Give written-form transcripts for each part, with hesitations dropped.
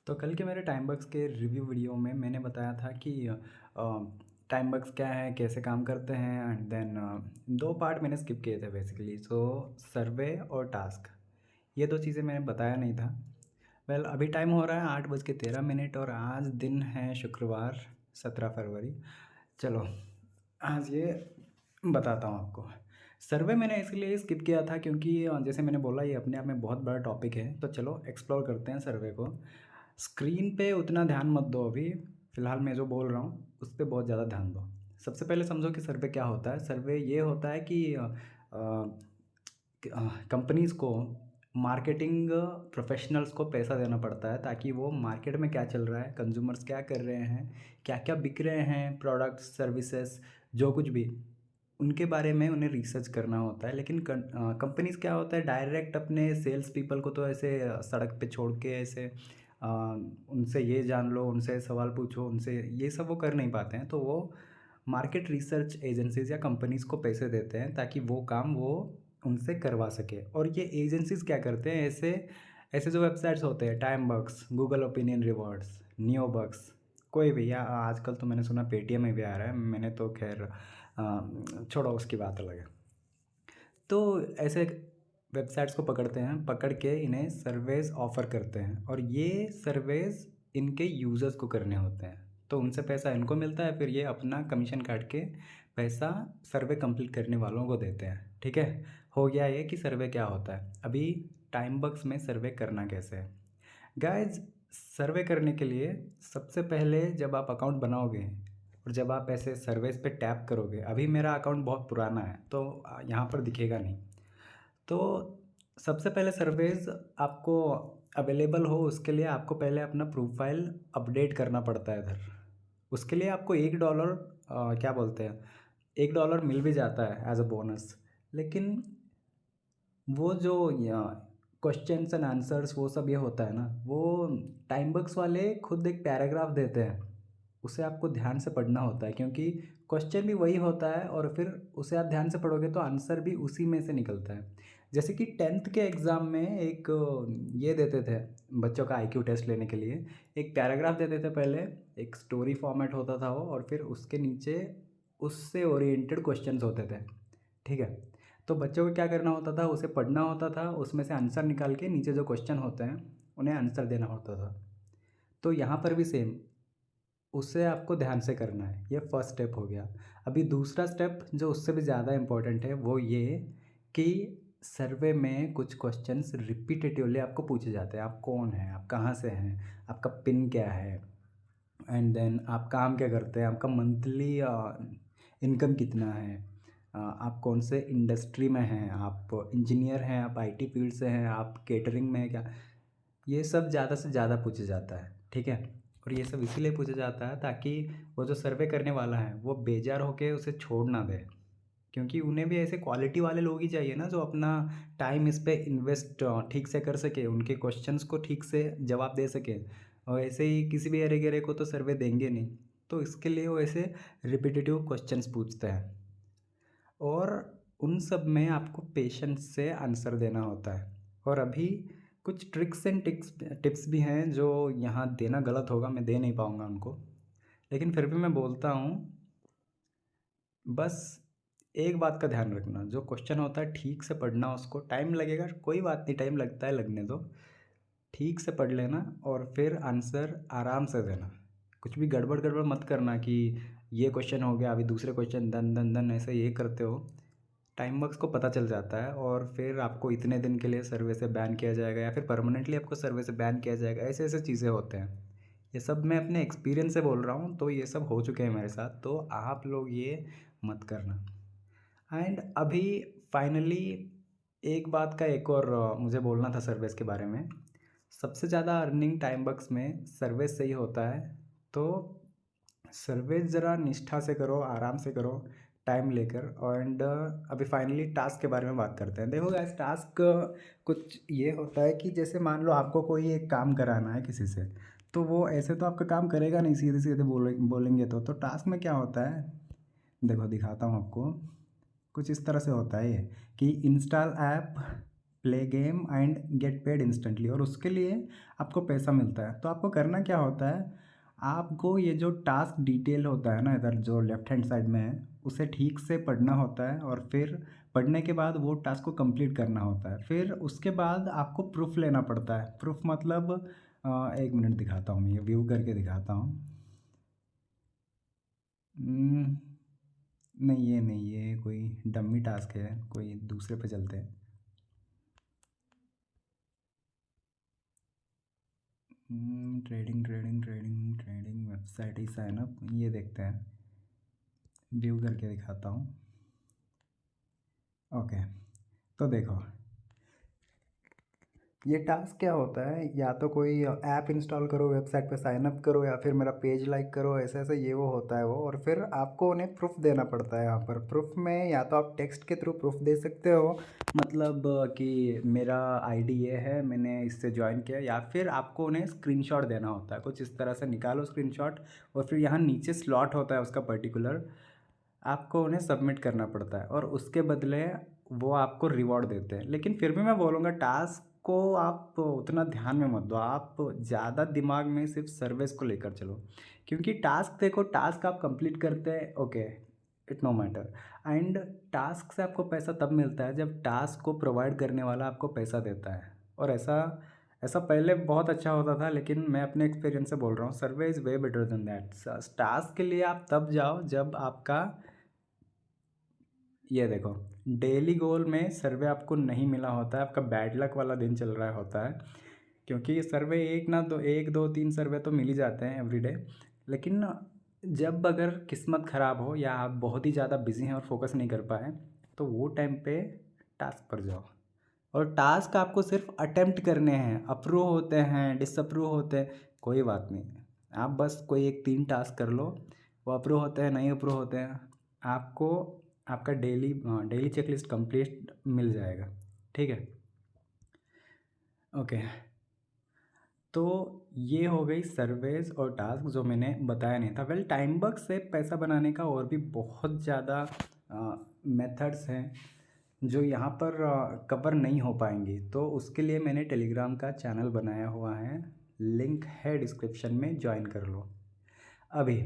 तो कल के मेरे टाइमबक्स के रिव्यू वीडियो में मैंने बताया था कि टाइमबक्स क्या है, कैसे काम करते हैं एंड देन दो पार्ट मैंने स्किप किए थे बेसिकली। सो सर्वे और टास्क, ये दो चीज़ें मैंने बताया नहीं था। वेल अभी टाइम हो रहा है 8:13 और आज दिन है शुक्रवार 17 फरवरी। चलो आज ये बताता हूँ आपको। सर्वे मैंने इसलिए स्किप किया था क्योंकि जैसे मैंने बोला ये अपने आप में बहुत बड़ा टॉपिक है, तो चलो एक्सप्लोर करते हैं सर्वे को। स्क्रीन पे उतना ध्यान मत दो अभी, फ़िलहाल मैं जो बोल रहा हूँ उस पे बहुत ज़्यादा ध्यान दो। सबसे पहले समझो कि सर्वे क्या होता है। सर्वे ये होता है कि कंपनीज़ को, मार्केटिंग प्रोफेशनल्स को पैसा देना पड़ता है ताकि वो मार्केट में क्या चल रहा है, कंज्यूमर्स क्या कर रहे हैं, क्या क्या बिक रहे हैं, प्रोडक्ट्स सर्विसेज जो कुछ भी, उनके बारे में उन्हें रिसर्च करना होता है। लेकिन कंपनीज़ क्या होता है, डायरेक्ट अपने सेल्स पीपल को तो ऐसे सड़क पे छोड़ के ऐसे उनसे ये जान लो, उनसे सवाल पूछो, उनसे ये सब वो कर नहीं पाते हैं। तो वो मार्केट रिसर्च एजेंसीज़ या कंपनीज़ को पैसे देते हैं ताकि वो काम वो उनसे करवा सके। और ये एजेंसीज़ क्या करते हैं, ऐसे ऐसे जो वेबसाइट्स होते हैं, टाइमबक्स, गूगल ओपिनियन रिवॉर्ड्स, नियोबक्स, कोई भी, या आजकल तो मैंने सुना पेटीएम में भी आ रहा है, मैंने तो खैर छोड़ो उसकी बात अलग है। तो ऐसे वेबसाइट्स को पकड़ते हैं, पकड़ के इन्हें सर्वेज़ ऑफ़र करते हैं और ये सर्वेज़ इनके यूज़र्स को करने होते हैं। तो उनसे पैसा इनको मिलता है, फिर ये अपना कमीशन काट के पैसा सर्वे कंप्लीट करने वालों को देते हैं। ठीक है, हो गया ये कि सर्वे क्या होता है। अभी टाइमबक्स में सर्वे करना कैसे है गाइज। सर्वे करने के लिए सबसे पहले जब आप अकाउंट बनाओगे और जब आप ऐसे सर्वेस पे टैप करोगे, अभी मेरा अकाउंट बहुत पुराना है तो यहाँ पर दिखेगा नहीं। तो सबसे पहले सर्वेज़ आपको अवेलेबल हो उसके लिए आपको पहले अपना प्रोफाइल अपडेट करना पड़ता है इधर। उसके लिए आपको $1 क्या बोलते हैं, $1 मिल भी जाता है एज अ बोनस। लेकिन वो जो क्वेश्चंस एंड आंसर्स वो सब ये होता है ना, वो टाइमबक्स वाले खुद एक पैराग्राफ देते हैं, उसे आपको ध्यान से पढ़ना होता है क्योंकि क्वेश्चन भी वही होता है और फिर उसे आप ध्यान से पढ़ोगे तो आंसर भी उसी में से निकलता है। जैसे कि 10th के एग्ज़ाम में एक ये देते थे बच्चों का आईक्यू टेस्ट लेने के लिए, एक पैराग्राफ देते थे पहले, एक स्टोरी फॉर्मेट होता था वो, और फिर उसके नीचे उससे ओरिएंटेड क्वेश्चंस होते थे। ठीक है, तो बच्चों को क्या करना होता था, उसे पढ़ना होता था, उसमें से आंसर निकाल के नीचे जो क्वेश्चन होते हैं उन्हें आंसर देना होता था। तो यहाँ पर भी सेम, उसे आपको ध्यान से करना है। ये फर्स्ट स्टेप हो गया। अभी दूसरा स्टेप जो उससे भी ज़्यादा इम्पोर्टेंट है वो ये कि सर्वे में कुछ क्वेश्चंस रिपीटेटिवली आपको पूछे जाते हैं। आप कौन हैं, आप कहाँ से हैं, आपका पिन क्या है, एंड देन आप काम क्या करते हैं, आपका मंथली इनकम कितना है, आप कौन से इंडस्ट्री में हैं, आप इंजीनियर हैं, आप आईटी फील्ड से हैं, आप केटरिंग में हैं क्या। ये सब ज़्यादा से ज़्यादा पूछा जाता है। ठीक है, और ये सब इसीलिए पूछा जाता है ताकि वो जो सर्वे करने वाला है वो बेजार होके उसे छोड़ ना दे, क्योंकि उन्हें भी ऐसे क्वालिटी वाले लोग ही चाहिए ना जो अपना टाइम इस पे इन्वेस्ट ठीक से कर सके, उनके क्वेश्चंस को ठीक से जवाब दे सके। और ऐसे ही किसी भी अरे गरे को तो सर्वे देंगे नहीं, तो इसके लिए वो ऐसे रिपीटेटिव क्वेश्चंस पूछते हैं और उन सब में आपको पेशेंस से आंसर देना होता है। और अभी कुछ ट्रिक्स एंड टिप्स भी हैं जो यहाँ देना गलत होगा, मैं दे नहीं पाऊँगा उनको, लेकिन फिर भी मैं बोलता हूँ। बस एक बात का ध्यान रखना, जो क्वेश्चन होता है ठीक से पढ़ना, उसको टाइम लगेगा कोई बात नहीं, टाइम लगता है लगने दो, ठीक से पढ़ लेना और फिर आंसर आराम से देना। कुछ भी गड़बड़ गड़बड़ मत करना कि ये क्वेश्चन हो गया अभी दूसरे क्वेश्चन दन दन दन ऐसे ये करते हो, टाइम वर्क्स को पता चल जाता है और फिर आपको इतने दिन के लिए सर्वे से बैन किया जाएगा या फिर परमानेंटली आपको सर्वे से बैन किया जाएगा। ऐसे ऐसे चीज़ें होते हैं। ये सब मैं अपने एक्सपीरियंस से बोल रहा हूँ, तो ये सब हो चुके हैं मेरे साथ, तो आप लोग ये मत करना। एंड अभी फाइनली एक बात का एक और मुझे बोलना था सर्विस के बारे में। सबसे ज़्यादा अर्निंग टाइम बक्स में सर्विस से ही होता है, तो सर्विस ज़रा निष्ठा से करो, आराम से करो, टाइम लेकर। एंड अभी फाइनली टास्क के बारे में बात करते हैं। देखो गाइस, टास्क कुछ ये होता है कि जैसे मान लो आपको कोई एक काम कराना है किसी से, तो वो ऐसे तो आपका काम करेगा नहीं, सीधे सीधे बोलेंगे तो टास्क में क्या होता है, देखो दिखाता हूँ आपको। कुछ इस तरह से होता है ये कि install app, play game and get paid instantly, और उसके लिए आपको पैसा मिलता है। तो आपको करना क्या होता है, आपको ये जो टास्क डिटेल होता है ना इधर जो लेफ्ट हैंड साइड में है, उसे ठीक से पढ़ना होता है, और फिर पढ़ने के बाद वो टास्क को कंप्लीट करना होता है। फिर उसके बाद आपको प्रूफ लेना पड़ता है। प्रूफ मतलब एक मिनट दिखाता हूँ, मैं ये व्यू करके दिखाता हूँ। हम्म, नहीं ये नहीं, ये कोई डम्मी टास्क है, कोई दूसरे पे चलते हैं। Trading trading trading trading website ही साइन अप, ये देखते हैं, व्यू करके दिखाता हूँ। ओके, तो देखो ये टास्क क्या होता है, या तो कोई ऐप इंस्टॉल करो, वेबसाइट पे साइन अप करो, या फिर मेरा पेज लाइक करो, ऐसे ऐसे ये वो होता है वो। और फिर आपको उन्हें प्रूफ देना पड़ता है। यहाँ पर प्रूफ में या तो आप टेक्स्ट के थ्रू प्रूफ दे सकते हो, मतलब कि मेरा आईडी ये है, मैंने इससे ज्वाइन किया, या फिर आपको उन्हें स्क्रीनशॉट देना होता है। कुछ इस तरह से निकालो स्क्रीनशॉट, और फिर यहाँ नीचे स्लॉट होता है उसका पर्टिकुलर, आपको उन्हें सबमिट करना पड़ता है, और उसके बदले वो आपको रिवॉर्ड देते हैं। लेकिन फिर भी मैं बोलूँगा टास्क को आप उतना ध्यान में मत दो, आप ज़्यादा दिमाग में सिर्फ सर्विस को लेकर चलो। क्योंकि टास्क देखो, टास्क आप कंप्लीट करते हैं, okay, it no matter. And task से आपको पैसा तब मिलता है जब टास्क को प्रोवाइड करने वाला आपको पैसा देता है। और ऐसा ऐसा पहले बहुत अच्छा होता था, लेकिन मैं अपने एक्सपीरियंस से बोल रहा हूँ, survey is way better than that. Task के लिए आप तब जाओ जब आपका, ये देखो, डेली गोल में सर्वे आपको नहीं मिला होता है, आपका बैड लक वाला दिन चल रहा होता है। क्योंकि सर्वे एक ना दो, एक दो तीन सर्वे तो मिल ही जाते हैं एवरीडे। लेकिन जब अगर किस्मत ख़राब हो, या आप बहुत ही ज़्यादा बिजी हैं और फोकस नहीं कर पाए, तो वो टाइम पे टास्क पर जाओ। और टास्क आपको सिर्फ अटेम्प्ट करने हैं, अप्रूव होते हैं डिसअप्रूव होते हैं, कोई बात नहीं। आप बस कोई एक 3 टास्क कर लो, वो अप्रूव होते हैं नहीं अप्रूव होते हैं, आपको आपका डेली चेकलिस्ट कंप्लीट मिल जाएगा। ठीक है, ओके। तो ये हो गई सर्वेज और टास्क जो मैंने बताया नहीं था। वेल, टाइम बग से पैसा बनाने का और भी बहुत ज़्यादा मेथड्स हैं जो यहाँ पर कवर नहीं हो पाएंगी। तो उसके लिए मैंने टेलीग्राम का चैनल बनाया हुआ है, लिंक है डिस्क्रिप्शन में, ज्वाइन कर लो अभी।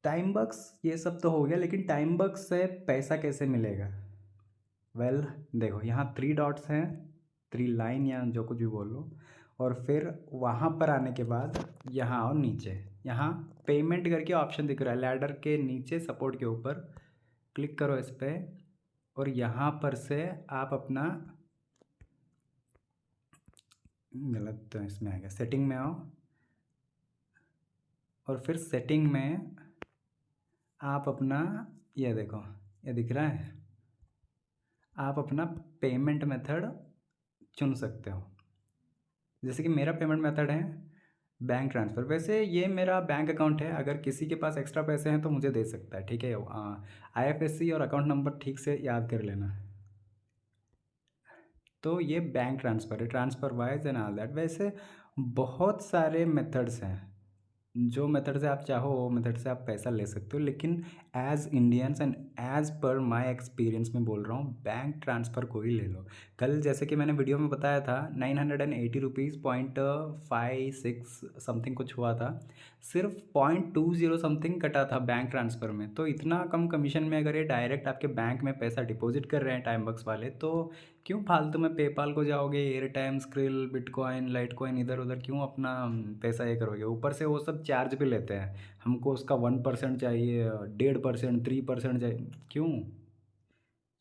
टाइम बग्स ये सब तो हो गया, लेकिन टाइम बग्स से पैसा कैसे मिलेगा? वेल, देखो यहाँ 3 डॉट्स हैं, 3 लाइन या जो कुछ भी बोल लो, और फिर वहाँ पर आने के बाद यहाँ आओ नीचे, यहाँ पेमेंट करके ऑप्शन दिख रहा है लैडर के नीचे, सपोर्ट के ऊपर क्लिक करो इस पर, और यहाँ पर से आप अपना, गलत तो इसमें आ गया, सेटिंग में आओ, और फिर सेटिंग में आप अपना, ये देखो, ये दिख रहा है, आप अपना पेमेंट मेथड चुन सकते हो। जैसे कि मेरा पेमेंट मेथड है बैंक ट्रांसफ़र। वैसे ये मेरा बैंक अकाउंट है, अगर किसी के पास एक्स्ट्रा पैसे हैं तो मुझे दे सकता है, ठीक है। IFSC और अकाउंट नंबर ठीक से याद कर लेना। तो ये बैंक ट्रांसफ़र है, transfer wise and all that. वैसे बहुत सारे मेथड्स हैं, जो मेथड से आप चाहो वो मेथड से आप पैसा ले सकते हो, लेकिन as Indians and as per my experience में बोल रहा हूँ, बैंक ट्रांसफ़र को ही ले लो। कल जैसे कि मैंने वीडियो में बताया था, 980 रुपीज़ .56 समथिंग कुछ हुआ था, सिर्फ 0.20 समथिंग कटा था बैंक ट्रांसफ़र में। तो इतना कम कमीशन में अगर ये डायरेक्ट आपके बैंक में पैसा डिपॉजिट कर रहे हैं टाइम बक्स वाले, तो क्यों फालतू में पेपाल को जाओगे, एयरटाइम, स्क्रिल, बिटकॉइन, लाइटकॉइन, इधर उधर क्यों अपना पैसा ये करोगे? ऊपर से वो सब चार्ज भी लेते हैं, हमको उसका 1% चाहिए, 1.5%, 3% चाहिए, क्यों?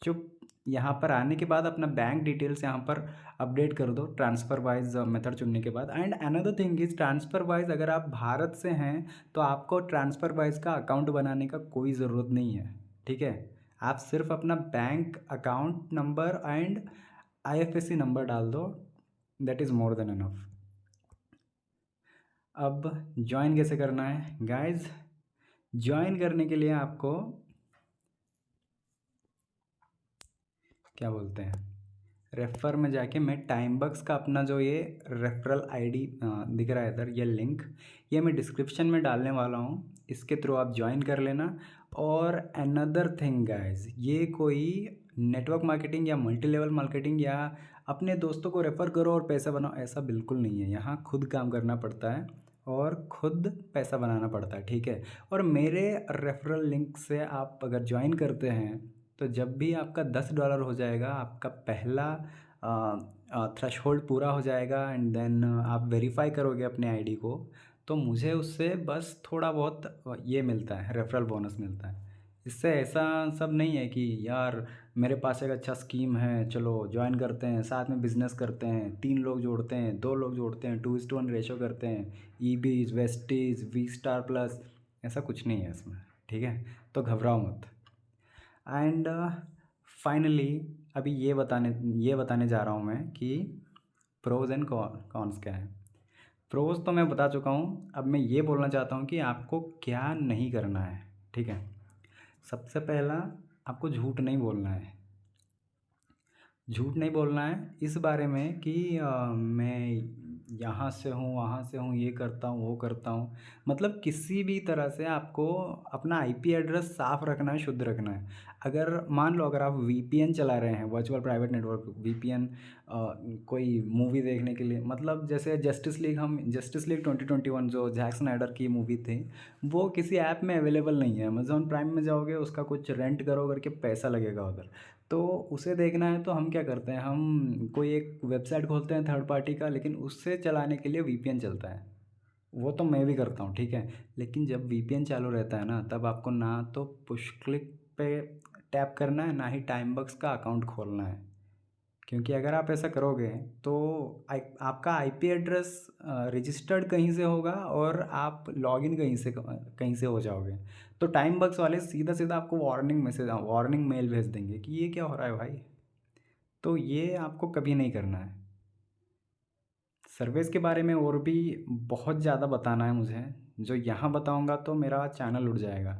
चुप। यहाँ पर आने के बाद अपना बैंक डिटेल्स यहाँ पर अपडेट कर दो ट्रांसफ़र वाइज मेथड चुनने के बाद। And another thing is, transfer wise अगर आप भारत से हैं तो आपको ट्रांसफ़र वाइज का अकाउंट बनाने का कोई ज़रूरत नहीं है, ठीक है। आप सिर्फ अपना bank account number and IFSC number डाल दो, that is more than enough. अब ज्वाइन कैसे करना है गाइज? ज्वाइन करने के लिए आपको क्या बोलते हैं, रेफ़र में जाके मैं टाइम बक्स का अपना जो ये रेफरल ID दिख रहा है इधर, ये लिंक, ये मैं डिस्क्रिप्शन में डालने वाला हूँ, इसके थ्रू आप ज्वाइन कर लेना। और अनदर थिंग गाइज, ये कोई नेटवर्क मार्केटिंग या मल्टी लेवल मार्केटिंग या अपने दोस्तों को रेफ़र करो और पैसा बनाओ, ऐसा बिल्कुल नहीं है। यहाँ खुद काम करना पड़ता है और खुद पैसा बनाना पड़ता है, ठीक है। और मेरे रेफ़रल लिंक से आप अगर जॉइन करते हैं तो जब भी आपका $10 हो जाएगा, आपका पहला थ्रेशहोल्ड पूरा हो जाएगा एंड देन आप वेरीफाई करोगे अपने आईडी को, तो मुझे उससे बस थोड़ा बहुत ये मिलता है, रेफ़रल बोनस मिलता है। इससे ऐसा सब नहीं है कि यार मेरे पास एक अच्छा स्कीम है, चलो जॉइन करते हैं, साथ में बिज़नेस करते हैं, 3 लोग जोड़ते हैं, 2 लोग जोड़ते हैं, 2:1 रेशो करते हैं, ईबीज़, वेस्टीज़, वी स्टार प्लस, ऐसा कुछ नहीं है इसमें, ठीक है? तो घबराओ मत। एंड फाइनली अभी ये बताने जा रहा हूँ मैं कि प्रोज़ एंड कॉन्स क्या है। प्रोज़ तो मैं बता चुका हूँ, अब मैं ये बोलना चाहता हूँ कि आपको क्या नहीं करना है, ठीक है? सबसे पहला, आपको झूठ नहीं बोलना है। झूठ नहीं बोलना है इस बारे में कि मैं यहाँ से हूँ, वहाँ से हूँ, ये करता हूँ, वो करता हूँ। मतलब किसी भी तरह से आपको अपना आईपी एड्रेस साफ़ रखना है, शुद्ध रखना है। अगर मान लो अगर आप वीपीएन चला रहे हैं, वर्चुअल प्राइवेट नेटवर्क वीपीएन, कोई मूवी देखने के लिए, मतलब जैसे जस्टिस लीग 2021 जो जैक स्नाइडर की मूवी थी, वो किसी ऐप में अवेलेबल नहीं है। अमेज़न प्राइम में जाओगे, उसका कुछ रेंट करो करके पैसा लगेगा उधर। तो उसे देखना है तो हम क्या करते हैं, हम कोई एक वेबसाइट खोलते हैं थर्ड पार्टी का, लेकिन उससे चलाने के लिए वीपीएन चलता है। वो तो मैं भी करता हूँ, ठीक है। लेकिन जब वीपीएन चालू रहता है ना, तब आपको ना तो पुश क्लिक पे टैप करना है, ना ही टाइमबक्स का अकाउंट खोलना है। क्योंकि अगर आप ऐसा करोगे तो आपका आईपी एड्रेस रजिस्टर्ड कहीं से होगा और आप लॉगिन कहीं से हो जाओगे। तो टाइम बक्स वाले सीधा सीधा आपको वार्निंग मेल भेज देंगे कि ये क्या हो रहा है भाई। तो ये आपको कभी नहीं करना है। सर्विस के बारे में और भी बहुत ज़्यादा बताना है मुझे, जो यहाँ बताऊँगा तो मेरा चैनल उड़ जाएगा।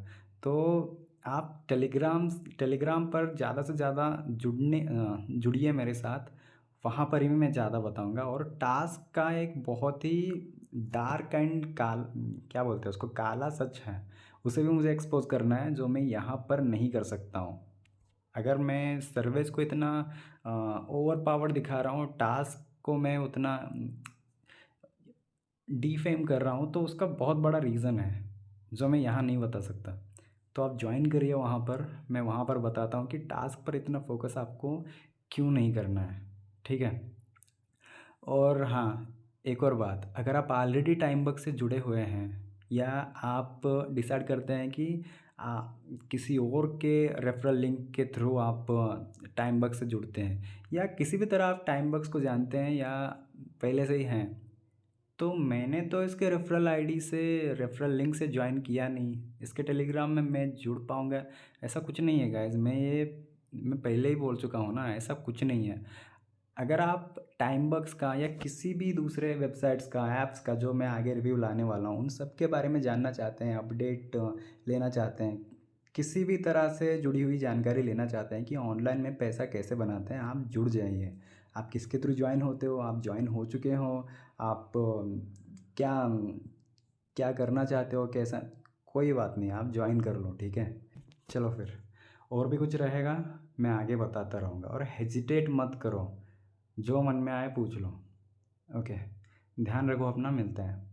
तो आप टेलीग्राम पर ज़्यादा से ज़्यादा जुड़िए मेरे साथ, वहाँ पर ही मैं ज़्यादा बताऊँगा। और टास्क का एक बहुत ही डार्क एंड क्या बोलते हैं उसको, काला सच है, उसे भी मुझे एक्सपोज़ करना है, जो मैं यहाँ पर नहीं कर सकता हूँ। अगर मैं सर्विस को इतना ओवर पावर दिखा रहा हूँ, टास्क को मैं उतना डिफेम कर रहा हूँ, तो उसका बहुत बड़ा रीज़न है जो मैं यहाँ नहीं बता सकता। तो आप ज्वाइन करिए वहाँ पर, मैं वहाँ पर बताता हूँ कि टास्क पर इतना फोकस आपको क्यों नहीं करना है, ठीक है। और हाँ, एक और बात, अगर आप ऑलरेडी टाइमबक्स से जुड़े हुए हैं या आप डिसाइड करते हैं कि किसी और के रेफरल लिंक के थ्रू आप टाइमबक्स से जुड़ते हैं, या किसी भी तरह आप टाइमबक्स को जानते हैं या पहले से ही हैं, तो मैंने तो इसके रेफरल लिंक से ज्वाइन किया नहीं। इसके टेलीग्राम में मैं जुड़ पाऊँगा, ऐसा कुछ नहीं है गाइज़। मैं पहले ही बोल चुका हूँ ना, ऐसा कुछ नहीं है। अगर आप टाइमबक्स का या किसी भी दूसरे वेबसाइट्स का, ऐप्स का, जो मैं आगे रिव्यू लाने वाला हूँ, उन सब के बारे में जानना चाहते हैं, अपडेट लेना चाहते हैं, किसी भी तरह से जुड़ी हुई जानकारी लेना चाहते हैं कि ऑनलाइन में पैसा कैसे बनाते हैं, आप जुड़ जाइए। आप किसके थ्रू ज्वाइन होते हो, आप ज्वाइन हो चुके हो, आप क्या क्या करना चाहते हो, कैसा, कोई बात नहीं, आप ज्वाइन कर लो, ठीक है। चलो फिर, और भी कुछ रहेगा मैं आगे बताता रहूँगा, और हेजिटेट मत करो, जो मन में आए पूछ लो। ओके, ध्यान रखो अपना, मिलते हैं।